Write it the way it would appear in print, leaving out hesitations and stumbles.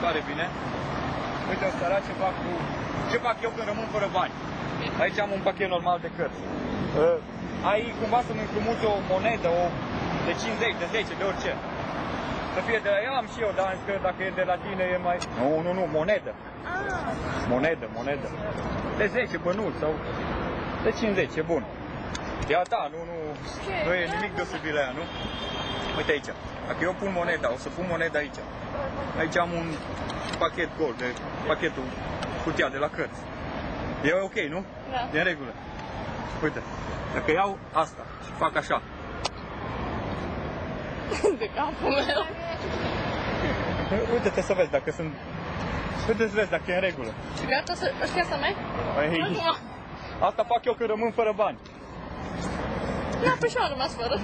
pare bine. Uite, o sărace fac cu... Ce fac eu când rămân fără bani? Aici am un pachet normal de cărți. Ai cumva să-mi împrumuți o monedă, de 50, de 10, de orice. Să fie de la el am și eu, dar că dacă e de la tine e mai... Nu, monedă. Monedă. De 10 bănuți sau de 50, e bun. Ia da, nu e nimic deosebit la ea, nu? Uite aici, dacă eu pun moneda, o să pun moneda aici. Aici am un pachet gol, de pachetul cutia de la cărți. E ok, nu? Da. E în regulă. Uite, dacă iau asta și fac așa. De capul meu. Uite-te să vezi dacă sunt... Uite să vezi dacă e în regulă. Și gata, ăștia să mai? Asta fac eu când rămân fără bani. Da, păi și eu am rămas fără.